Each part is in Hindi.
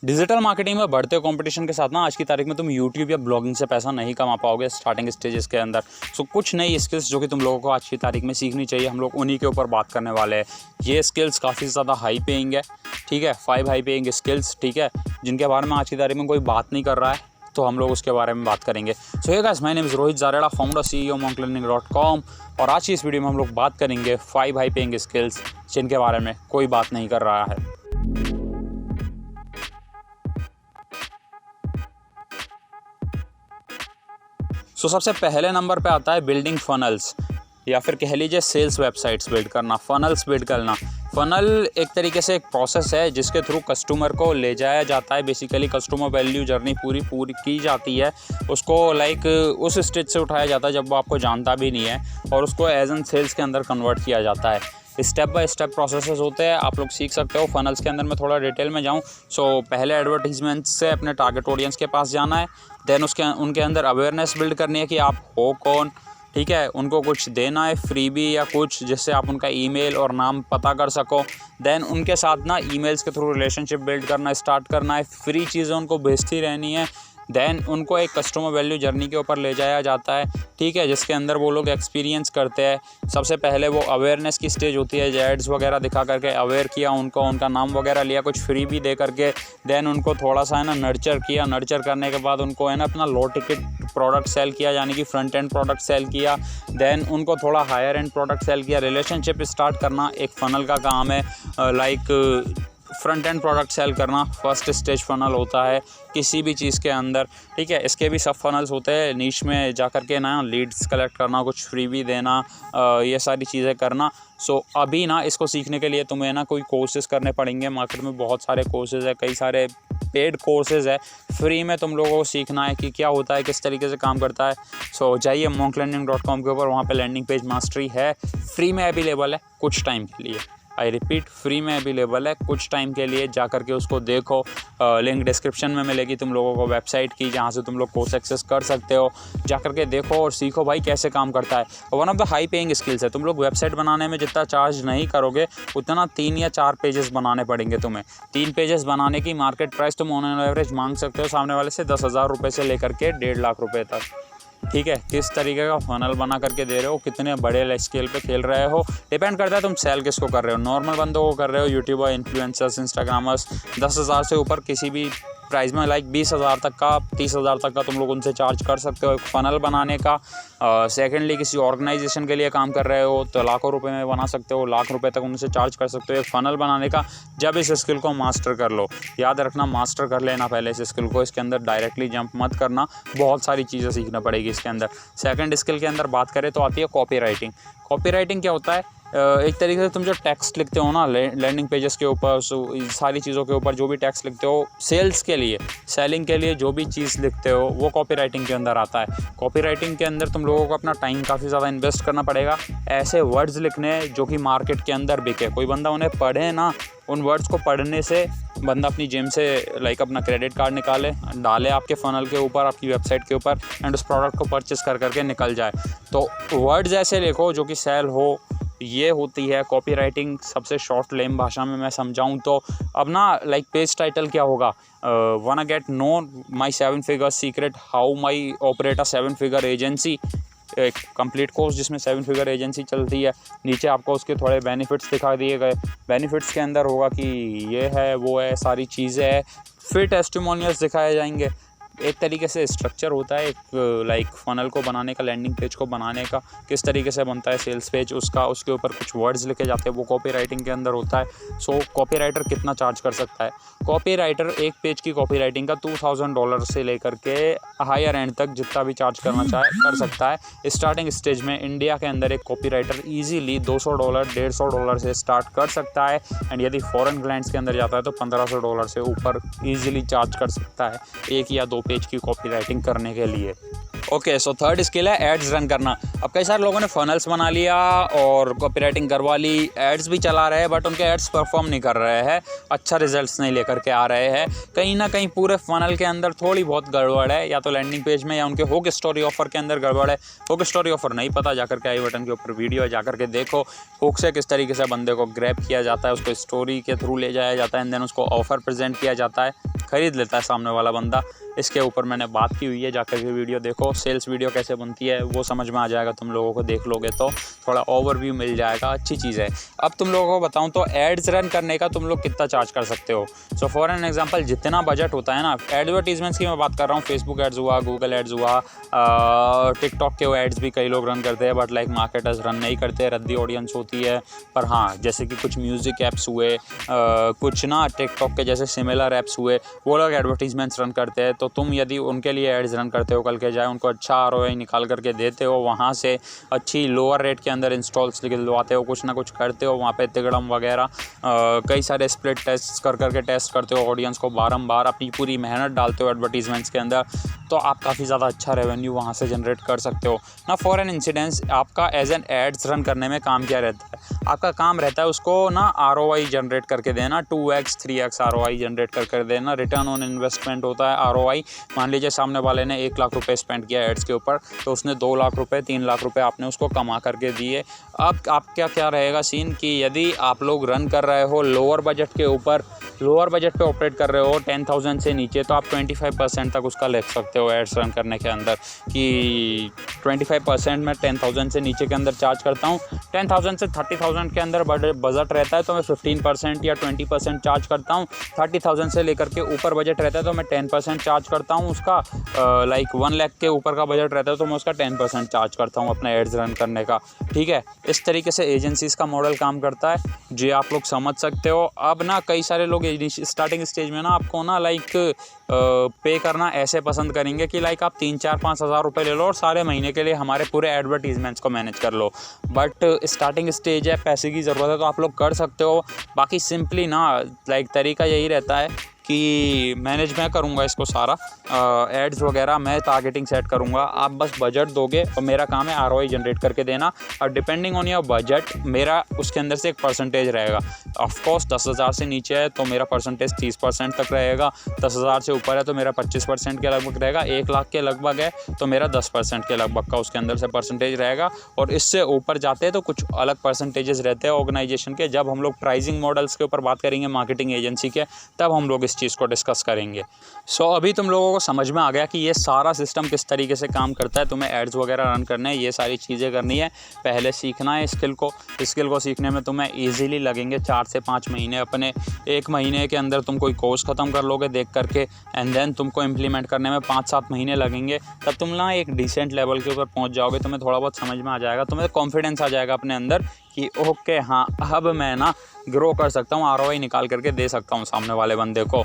डिजिटल मार्केटिंग में बढ़ते कंपटीशन के साथ ना आज की तारीख में तुम यूट्यूब या ब्लॉगिंग से पैसा नहीं कमा पाओगे स्टार्टिंग स्टेजेस के अंदर। सो कुछ नई स्किल्स जो कि तुम लोगों को आज की तारीख में सीखनी चाहिए, हम लोग उन्हीं के ऊपर बात करने वाले हैं। ये स्किल्स काफ़ी ज़्यादा हाई पेइंग है, ठीक है, 5 हाई पेइंग स्किल्स, ठीक है, जिनके बारे में आज की तारीख में कोई बात नहीं कर रहा है, तो हम लोग उसके बारे में बात करेंगे। So hey guys, my name is Rohit Jareda, founder CEO monklearning.com, और आज की इस वीडियो में हम लोग बात करेंगे 5 हाई पेइंग स्किल्स जिनके बारे में कोई बात नहीं कर रहा है। सो सबसे पहले नंबर पे आता है बिल्डिंग फनल्स, या फिर कह लीजिए सेल्स वेबसाइट्स बिल्ड करना, फनल्स बिल्ड करना। फनल एक तरीके से एक प्रोसेस है जिसके थ्रू कस्टमर को ले जाया जाता है, बेसिकली कस्टमर वैल्यू जर्नी पूरी की जाती है, उसको उस स्टेज से उठाया जाता है जब वो आपको जानता भी नहीं है, और उसको एज एन सेल्स के अंदर कन्वर्ट किया जाता है। स्टेप बाय स्टेप प्रोसेसेस होते हैं, आप लोग सीख सकते हो। फनल्स के अंदर मैं थोड़ा डिटेल में जाऊँ, सो पहले एडवर्टीजमेंट से अपने टारगेट ऑडियंस के पास जाना है, देन उनके अंदर अवेयरनेस बिल्ड करनी है कि आप हो कौन, ठीक है, उनको कुछ देना है फ्रीबी या कुछ जिससे आप उनका ईमेल और नाम पता कर सको। देन उनके साथ ना ईमेल्स के थ्रू रिलेशनशिप बिल्ड करना स्टार्ट करना है, फ्री चीज़ें उनको भेजती रहनी है। देन उनको एक कस्टमर वैल्यू जर्नी के ऊपर ले जाया जाता है, ठीक है, जिसके अंदर वो लोग एक्सपीरियंस करते हैं। सबसे पहले वो अवेयरनेस की स्टेज होती है, एड्स वगैरह दिखा करके अवेयर किया उनको, उनका नाम वगैरह लिया, कुछ फ्री भी दे करके। देन उनको थोड़ा सा है ना नर्चर किया, नर्चर करने के बाद उनको है ना अपना लो टिकट प्रोडक्ट सेल किया, यानी कि फ्रंट एंड प्रोडक्ट सेल किया। देन उनको थोड़ा हायर एंड प्रोडक्ट सेल किया। रिलेशनशिप स्टार्ट करना एक फ़नल का काम है, फ्रंट एंड प्रोडक्ट सेल करना फर्स्ट स्टेज फ़नल होता है किसी भी चीज़ के अंदर, ठीक है। इसके भी सब फनल्स होते हैं, नीश में जा कर के ना लीड्स कलेक्ट करना, कुछ फ्री भी देना, ये सारी चीज़ें करना। सो अभी ना इसको सीखने के लिए तुम्हें ना कोई कोर्सेज़ करने पड़ेंगे। मार्केट में बहुत सारे कोर्सेज़ है, कई सारे पेड कोर्सेज़ है, फ्री में तुम लोगों को सीखना है कि क्या होता है, किस तरीके से काम करता है। सो जाइए monklearning.com के ऊपर, वहाँ पे लैंडिंग पेज मास्टरी है, फ्री में अवेलेबल है कुछ टाइम के लिए। आई रिपीट, फ्री में अवेलेबल है कुछ टाइम के लिए, जा करके उसको देखो। लिंक डिस्क्रिप्शन में मिलेगी तुम लोगों को वेबसाइट की, जहाँ से तुम लोग कोर्स एक्सेस कर सकते हो। जा करके देखो और सीखो भाई कैसे काम करता है। One of the high paying skills है। तुम लोग वेबसाइट बनाने में जितना चार्ज नहीं करोगे उतना 3 या 4 पेजेस बनाने पड़ेंगे तुम्हें। 3 पेजेस बनाने की मार्केट प्राइस तुम ऑन एन एवरेज मांग सकते हो सामने वाले से 10,000 रुपये से लेकर के 1.5 लाख रुपये तक, ठीक है। किस तरीके का फनल बना करके दे रहे हो, कितने बड़े स्केल पे खेल रहे हो, डिपेंड करता है तुम सेल किसको कर रहे हो। नॉर्मल बंदों को कर रहे हो, यूट्यूबर, इन्फ्लुएंसर्स, इंस्टाग्रामर्स, 10,000 से ऊपर किसी भी प्राइस में 20,000 तक का, 30,000 तक का तुम लोग उनसे चार्ज कर सकते हो एक फ़नल बनाने का। सेकेंडली किसी ऑर्गेनाइजेशन के लिए काम कर रहे हो तो लाखों रुपए में बना सकते हो, लाख रुपए तक उनसे चार्ज कर सकते हो एक फ़नल बनाने का, जब इस स्किल को मास्टर कर लो। याद रखना, मास्टर कर लेना पहले इस स्किल को, इसके अंदर डायरेक्टली जंप मत करना, बहुत सारी चीज़ें सीखना पड़ेगी इसके अंदर। सेकंड स्किल के अंदर बात करें तो आती है कॉपी राइटिंग। कॉपी राइटिंग क्या होता है? एक तरीके से तुम जो टेक्स्ट लिखते हो ना लैंडिंग पेजेस के ऊपर, सारी चीज़ों के ऊपर जो भी टेक्स्ट लिखते हो सेल्स के लिए, सेलिंग के लिए जो भी चीज़ लिखते हो वो कॉपी राइटिंग के अंदर आता है। कॉपी राइटिंग के अंदर तुम लोगों को अपना टाइम काफ़ी ज़्यादा इन्वेस्ट करना पड़ेगा, ऐसे वर्ड्स लिखने जो कि मार्केट के अंदर बिके, कोई बंदा उन्हें पढ़े ना, उन वर्ड्स को पढ़ने से बंदा अपनी जेब से अपना क्रेडिट कार्ड निकाले, डाले आपके फ़नल के ऊपर, आपकी वेबसाइट के ऊपर, एंड उस प्रोडक्ट को परचेस कर करके निकल जाए। तो वर्ड्स ऐसे लिखो जो कि सेल हो, ये होती है कॉपी राइटिंग। सबसे शॉर्ट लेम भाषा में मैं समझाऊं तो अब ना पेज टाइटल क्या होगा, wanna get know my 7 figure secret, how my operate a 7 figure agency, एक कंप्लीट कोर्स जिसमें 7 फिगर एजेंसी चलती है। नीचे आपको उसके थोड़े बेनिफिट्स दिखा दिए गए। बेनिफिट्स के अंदर होगा कि ये है, वो है, सारी चीज़ें हैं, फिर टेस्टिमोनियल्स दिखाए जाएंगे। एक तरीके से स्ट्रक्चर होता है एक फ़नल को बनाने का, लैंडिंग पेज को बनाने का, किस तरीके से बनता है सेल्स पेज, उसके ऊपर कुछ वर्ड्स लिखे जाते हैं, वो कॉपी राइटिंग के अंदर होता है। सो कॉपी राइटर कितना चार्ज कर सकता है? कॉपी राइटर एक पेज की कॉपी राइटिंग का $2,000 से लेकर के हायर एंड तक जितना भी चार्ज करना चाहे कर सकता है। स्टार्टिंग स्टेज में इंडिया के अंदर एक कॉपी राइटर ईजिली $200, $150 से स्टार्ट कर सकता है, एंड यदि फॉरेन क्लाइंट्स के अंदर जाता है तो $1,500 से ऊपर ईजिली चार्ज कर सकता है 1 या 2 पेज की कॉपी राइटिंग करने के लिए। ओके, सो थर्ड स्किल है एड्स रन करना। अब कई सारे लोगों ने फनल्स बना लिया और कॉपी राइटिंग करवा ली, एड्स भी चला रहे हैं, बट उनके एड्स परफॉर्म नहीं कर रहे हैं, अच्छा रिजल्ट्स नहीं लेकर के आ रहे हैं। कहीं ना कहीं पूरे फनल के अंदर थोड़ी बहुत गड़बड़ है, या तो लैंडिंग पेज में या उनके हुक स्टोरी ऑफर के अंदर गड़बड़ है। हुक स्टोरी ऑफर नहीं पता, जाकर के आई बटन के ऊपर वीडियो है, जाकर के देखो हुक से किस तरीके से बंदे को ग्रैब किया जाता है, उसको स्टोरी के थ्रू ले जाया जाता है, एंड देन उसको ऑफर प्रेजेंट किया जाता है, ख़रीद लेता है सामने वाला बंदा। इसके ऊपर मैंने बात की हुई है, जाकर के वीडियो देखो, सेल्स वीडियो कैसे बनती है वो समझ में आ जाएगा तुम लोगों को, देख लोगे तो थोड़ा ओवरव्यू मिल जाएगा, अच्छी चीज़ है। अब तुम लोगों को बताऊं तो एड्स रन करने का तुम लोग कितना चार्ज कर सकते हो। सो फॉर एन एग्जांपल, जितना बजट होता है ना, एडवर्टीजमेंट्स की मैं बात कर रहा हूँ, फेसबुक एड्स हुआ, गूगल एड्स हुआ, टिकटॉक के एड्स भी कई लोग रन करते हैं, बट लाइक मार्केटर्स रन नहीं करते, रद्दी ऑडियंस होती है। पर हाँ, जैसे कि कुछ म्यूज़िक ऐप्स हुए, कुछ ना टिकटॉक के जैसे सिमिलर ऐप्स हुए, वो लोग एडवर्टीजमेंट्स रन करते हैं। तो तुम यदि उनके लिए एड्स रन करते हो, कल के जाए उनको अच्छा ROI निकाल करके देते हो, वहाँ से अच्छी लोअर रेट के अंदर इंस्टॉल्स दिलवाते हो, कुछ ना कुछ करते हो वहाँ पे, तिगड़म वगैरह कई सारे स्प्लिट टेस्ट करके टेस्ट करते हो ऑडियंस को, बारंबार अपनी पूरी मेहनत डालते हो एडवर्टीजमेंट्स के अंदर, तो आप काफ़ी ज़्यादा अच्छा रेवेन्यू वहाँ से जनरेट कर सकते हो ना। फॉर एन इंसिडेंस, आपका एज एन एड्स रन करने में काम क्या रहता है? आपका काम रहता है उसको ना ROI जनरेट करके देना, 2x 3x ROI जनरेट करके देना। रिटर्न ऑन इन्वेस्टमेंट होता है ROI। मान लीजिए सामने वाले ने 1 लाख रुपए स्पेंड किया एड्स के ऊपर, तो उसने 2 लाख रुपए 3 लाख रुपए आपने उसको कमा करके दिए। अब आपका क्या रहेगा सीन कि यदि आप लोग रन कर रहे हो लोअर बजट के ऊपर, लोअर बजट पे ऑपरेट कर रहे हो 10,000 से नीचे, तो आप 25% तक उसका ले सकते हो एड्स रन करने के अंदर, कि 25% मैं 10,000 से नीचे के अंदर चार्ज करता हूँ। 10,000 से 30,000 के अंदर बजट रहता है तो मैं 15% या 20% चार्ज करता हूँ। 30,000 से लेकर के ऊपर बजट रहता है तो मैं 10% चार्ज करता हूँ उसका। लाइक 1 लाख के ऊपर का बजट रहता है तो मैं उसका 10% चार्ज करता हूँ अपने एड्स रन करने का, ठीक है। इस तरीके से एजेंसीज़ का मॉडल काम करता है, जी आप लोग समझ सकते हो। अब ना कई सारे लोग स्टार्टिंग स्टेज में ना आपको ना लाइक पे करना ऐसे पसंद करेंगे कि लाइक आप 3-4-5 हज़ार रुपये ले लो और सारे महीने के लिए हमारे पूरे एडवर्टीजमेंट्स को मैनेज कर लो। बट स्टार्टिंग स्टेज है, पैसे की ज़रूरत है, तो आप लोग कर सकते हो। बाकी सिंपली ना लाइक तरीका यही रहता है कि मैनेज मैं करूँगा इसको सारा, एड्स वगैरह मैं टारगेटिंग सेट करूँगा, आप बस बजट दोगे और मेरा काम है ROI जनरेट करके देना। और डिपेंडिंग ऑन योर बजट मेरा उसके अंदर से एक परसेंटेज रहेगा। ऑफकोर्स 10,000 से नीचे है तो मेरा परसेंटेज 30% तक रहेगा, 10,000 से ऊपर है तो मेरा 25% के लगभग रहेगा, 1 लाख के लगभग है तो मेरा 10% के लगभग का उसके अंदर से परसेंटेज रहेगा। और इससे ऊपर जाते हैं तो कुछ अलग परसेंटेजेस रहते हैं ऑर्गेनाइजेशन के। जब हम लोग प्राइसिंग मॉडल्स के ऊपर बात करेंगे मार्केटिंग एजेंसी के, तब हम लोग चीज़ को डिस्कस करेंगे। सो अभी तुम लोगों को समझ में आ गया कि ये सारा सिस्टम किस तरीके से काम करता है। तुम्हें एड्स वगैरह रन करने हैं, ये सारी चीज़ें करनी है, पहले सीखना है स्किल को सीखने में तुम्हें ईजिली लगेंगे 4 से 5 महीने। अपने 1 महीने के अंदर तुम कोई कोर्स ख़त्म कर लोगे देख करके, एंड देन तुमको इम्प्लीमेंट करने में 5-7 महीने लगेंगे। तब तुम ना एक डिसेंट लेवल के ऊपर पहुँच जाओगे, तुम्हें थोड़ा बहुत समझ में आ जाएगा, तुम्हें कॉन्फिडेंस आ जाएगा अपने अंदर कि ओके हाँ अब मैं ना ग्रो कर सकता हूँ, ROI निकाल करके दे सकता हूँ सामने वाले बंदे को।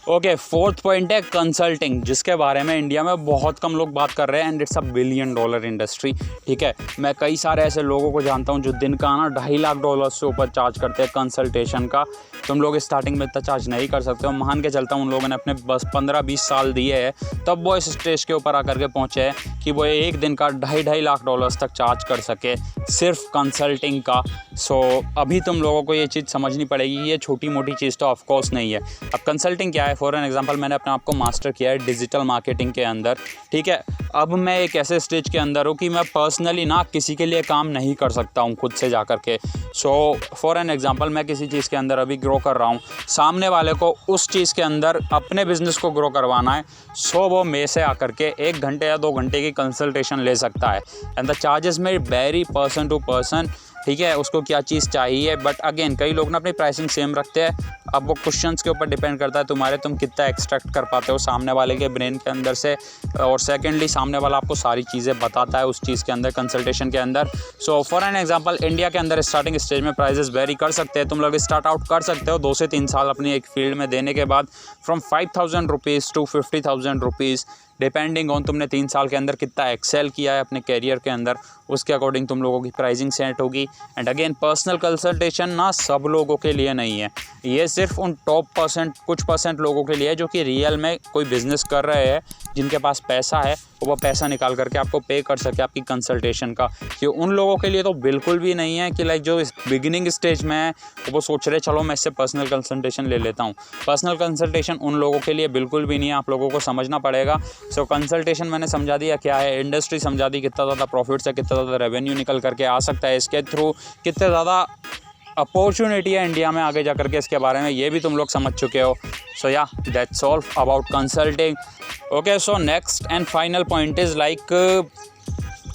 ओके, 4th पॉइंट है कंसल्टिंग, जिसके बारे में इंडिया में बहुत कम लोग बात कर रहे हैं, एंड इट्स $1 बिलियन इंडस्ट्री, ठीक है। मैं कई सारे ऐसे लोगों को जानता हूँ जो दिन का ना $2.5 लाख से ऊपर चार्ज करते हैं कंसल्टेशन का। तुम लोग स्टार्टिंग में इतना चार्ज नहीं कर सकते हो, मान के चलता हूँ उन लोगों ने अपने बस 15-20 साल दिए हैं, तब वो इस स्टेज के ऊपर आकर के पहुँचे हैं कि वो एक दिन का $2.5 लाख तक चार्ज कर सके सिर्फ कंसल्टिंग का। सो अभी तुम लोगों को ये चीज़ समझनी पड़ेगी, ये छोटी मोटी चीज़ तो ऑफकोर्स नहीं है। अब कंसल्टिंग क्या है? फॉर एन एग्जांपल, मैंने अपने आप को मास्टर किया है डिजिटल मार्केटिंग के अंदर, ठीक है। अब मैं एक ऐसे स्टेज के अंदर हूँ कि मैं पर्सनली ना किसी के लिए काम नहीं कर सकता हूँ खुद से जा कर के। सो फॉर एन एग्जांपल, मैं किसी चीज़ के अंदर अभी ग्रो कर रहा हूँ, सामने वाले को उस चीज़ के अंदर अपने बिजनेस को ग्रो करवाना है, सो वो मेरे से आकर के 1 घंटे या 2 घंटे की कंसल्टेशन ले सकता है। एंड द चार्जेस में वेरी पर्सन टू पर्सन, ठीक है, उसको क्या चीज़ चाहिए। बट अगेन कई लोग ना अपनी प्राइसिंग सेम रखते हैं। अब वो क्वेश्चंस के ऊपर डिपेंड करता है तुम कितना एक्सट्रैक्ट कर पाते हो सामने वाले के ब्रेन के अंदर से, और सेकेंडली सामने वाला आपको सारी चीज़ें बताता है उस चीज़ के अंदर, कंसल्टेशन के अंदर। So for an example, India के अंदर स्टार्टिंग स्टेज में प्राइजेस वेरी कर सकते हैं। तुम लोग स्टार्ट आउट कर सकते हो 2 से 3 साल अपनी एक फील्ड में देने के बाद, from 5,000 rupees to 50,000 rupees, depending on तुमने 3 साल के अंदर कितना एक्सेल किया है अपने कैरियर के अंदर, उसके अकॉर्डिंग तुम लोगों की प्राइसिंग सेट होगी। एंड अगेन पर्सनल कंसल्टेशन ना सब लोगों के लिए नहीं है, ये सिर्फ उन टॉप कुछ परसेंट लोगों के लिए जो कि रियल में कोई बिज़नेस कर रहे हैं, जिनके पास पैसा है, वो पैसा निकाल करके आपको पे कर सके आपकी कंसल्टेशन का। कि उन लोगों के लिए तो बिल्कुल भी नहीं है कि लाइक जो बिगिनिंग स्टेज में है वो सोच रहे चलो मैं इससे पर्सनल कंसल्टेशन ले लेता हूँ। पर्सनल कंसल्टेशन उन लोगों के लिए बिल्कुल भी नहीं है, आप लोगों को समझना पड़ेगा। सो कंसल्टेशन मैंने समझा दिया क्या है, इंडस्ट्री समझा दी, कितना ज़्यादा प्रॉफिट्स है, कितना ज़्यादा रेवेन्यू निकल करके आ सकता है इसके थ्रू, कितने ज़्यादा अपॉर्चुनिटी है इंडिया में आगे जा कर के इसके बारे में, ये भी तुम लोग समझ चुके हो। सो या that's all about consulting. Okay, so next and final point is like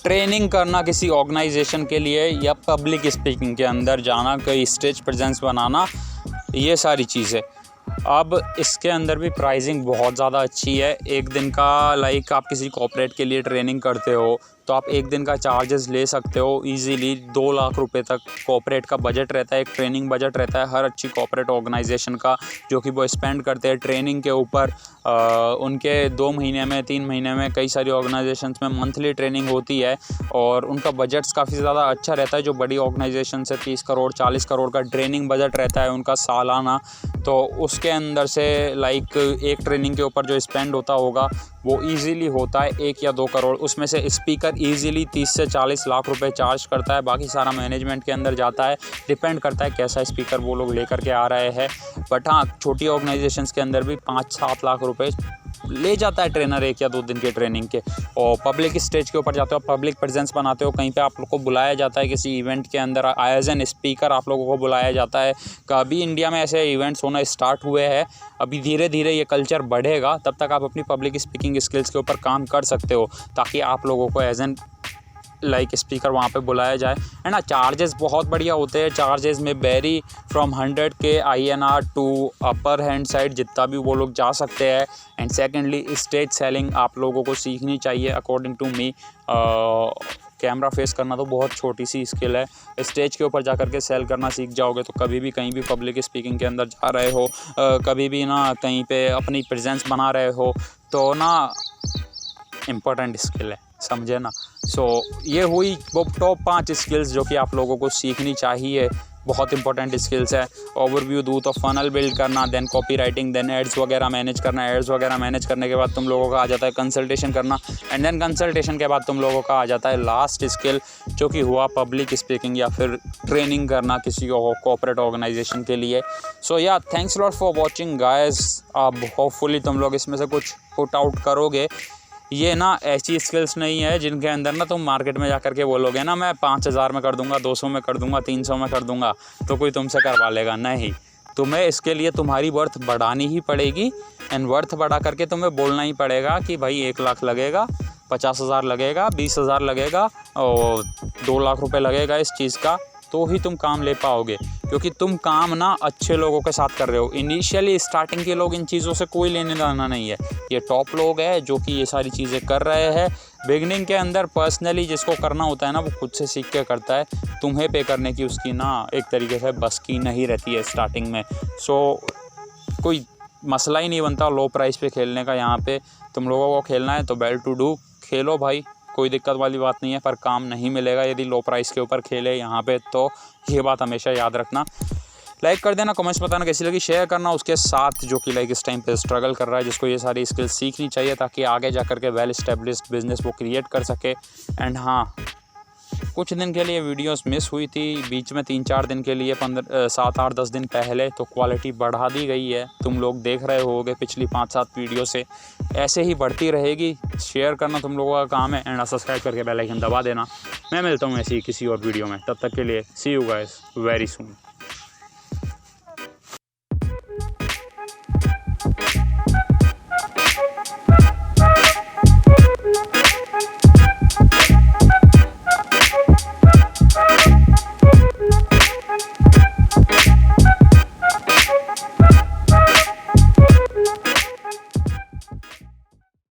training करना किसी ऑर्गेनाइजेशन के लिए या पब्लिक स्पीकिंग के अंदर जाना, कोई स्टेज प्रेजेंस बनाना, ये सारी चीज़ें। अब इसके अंदर भी प्राइसिंग बहुत ज़्यादा अच्छी है। एक दिन का लाइक आप किसी कॉर्पोरेट के लिए ट्रेनिंग करते हो तो आप एक दिन का चार्जेस ले सकते हो इजीली। 2 लाख रुपए तक कॉर्पोरेट का बजट रहता है, एक ट्रेनिंग बजट रहता है हर अच्छी कॉर्पोरेट ऑर्गेनाइजेशन का, जो कि वो स्पेंड करते हैं ट्रेनिंग के ऊपर। उनके 2 महीने में 3 महीने में कई सारी ऑर्गेनाइजेशंस में मंथली ट्रेनिंग होती है और उनका बजट्स काफ़ी ज़्यादा अच्छा रहता है। जो बड़ी ऑर्गेनाइजेशन से 30 करोड़ 40 करोड़ का ट्रेनिंग बजट रहता है उनका सालाना, तो उसके अंदर से लाइक एक ट्रेनिंग के ऊपर जो स्पेंड होता होगा वो इजीली होता है 1 या 2 करोड़। उसमें से स्पीकर इजीली 30 से 40 लाख रुपए चार्ज करता है, बाकी सारा मैनेजमेंट के अंदर जाता है। डिपेंड करता है कैसा स्पीकर वो लोग लेकर के आ रहे हैं। बट हाँ, छोटी ऑर्गेनाइजेशंस के अंदर भी 5-7 लाख रुपए ले जाता है ट्रेनर 1 या 2 दिन के ट्रेनिंग के। और पब्लिक स्टेज के ऊपर जाते हो, पब्लिक प्रेजेंस बनाते हो, कहीं पे आप लोग को बुलाया जाता है किसी इवेंट के अंदर एज एन स्पीकर आप लोगों को बुलाया जाता है। कभी इंडिया में ऐसे इवेंट्स होना स्टार्ट हुए हैं, अभी धीरे धीरे ये कल्चर बढ़ेगा, तब तक आप अपनी पब्लिक स्पीकिंग स्किल्स के ऊपर काम कर सकते हो ताकि आप लोगों को एज एन लाइक स्पीकर वहाँ पे बुलाया जाए। है ना, चार्जेस बहुत बढ़िया होते हैं। चार्जेस में vary from 100K INR to upper hand side जितना भी वो लोग जा सकते हैं। एंड सेकेंडली स्टेज सेलिंग आप लोगों को सीखनी चाहिए according to me. Camera face करना तो बहुत छोटी सी स्किल है, स्टेज के ऊपर जा कर के सेल करना सीख जाओगे तो कभी भी कहीं भी पब्लिक स्पीकिंग के अंदर जा रहे हो, कभी भी ना कहीं पे अपनी प्रेजेंस बना रहे हो तो ना इम्पोर्टेंट स्किल है, समझे ना। सो ये हुई वो टॉप 5 स्किल्स जो कि आप लोगों को सीखनी चाहिए, बहुत इंपॉर्टेंट स्किल्स है। ओवरव्यू दूँ तो फनल बिल्ड करना, then copy writing, then ads वगैरह मैनेज करना। एड्स वगैरह मैनेज करने के बाद तुम लोगों का आ जाता है कंसल्टेशन करना, एंड देन कंसल्टेशन के बाद तुम लोगों का आ जाता है लास्ट स्किल जो कि हुआ पब्लिक स्पीकिंग या फिर ट्रेनिंग करना किसी कॉर्पोरेट ऑर्गेनाइजेशन के लिए। सो या thanks lot for watching guys. अब होपफुली तुम लोग इसमें से कुछ पुट आउट करोगे। ये ना ऐसी स्किल्स नहीं है जिनके अंदर ना तुम मार्केट में जाकर के बोलोगे ना मैं 5000 में कर दूंगा, 200 में कर दूंगा, 300 में कर दूंगा तो कोई तुमसे करवा लेगा। नहीं, तुम्हें इसके लिए तुम्हारी वर्थ बढ़ानी ही पड़ेगी। एंड वर्थ बढ़ा करके तुम्हें बोलना ही पड़ेगा कि भाई 1 लाख लगेगा, 50,000 लगेगा, 20,000 लगेगा और 2 लाख रुपए लगेगा इस चीज़ का, तो ही तुम काम ले पाओगे। क्योंकि तुम काम ना अच्छे लोगों के साथ कर रहे हो। इनिशियली स्टार्टिंग के लोग इन चीज़ों से कोई लेने देना नहीं है, ये टॉप लोग हैं जो कि ये सारी चीज़ें कर रहे हैं। बिगनिंग के अंदर पर्सनली जिसको करना होता है ना वो खुद से सीख के करता है, तुम्हें पे करने की उसकी ना एक तरीके से बस की नहीं रहती है स्टार्टिंग में। सो कोई मसला ही नहीं बनता लो प्राइस पे खेलने का। यहाँ पे तुम लोगों को खेलना है तो वेल टू डू खेलो भाई, कोई दिक्कत वाली बात नहीं है, पर काम नहीं मिलेगा यदि लो प्राइस के ऊपर खेले यहाँ पे। तो ये बात हमेशा याद रखना। लाइक कर देना, कमेंट्स बताना कैसी लगी, शेयर करना उसके साथ जो कि लाइक इस टाइम पे स्ट्रगल कर रहा है, जिसको ये सारी स्किल्स सीखनी चाहिए ताकि आगे जा कर के वेल एस्टेब्लिश्ड बिजनेस वो क्रिएट कर सके। एंड हाँ, कुछ दिन के लिए वीडियोस मिस हुई थी बीच में, 3-4 दिन के लिए, 7-8-10 दिन पहले, तो क्वालिटी बढ़ा दी गई है। तुम लोग देख रहे होगे पिछली 5-7 वीडियो से, ऐसे ही बढ़ती रहेगी। शेयर करना तुम लोगों का काम है एंड सब्सक्राइब करके बेल आइकन दबा देना। मैं मिलता हूँ ऐसी किसी और वीडियो में, तब तक के लिए सी यू गाइस वेरी सून।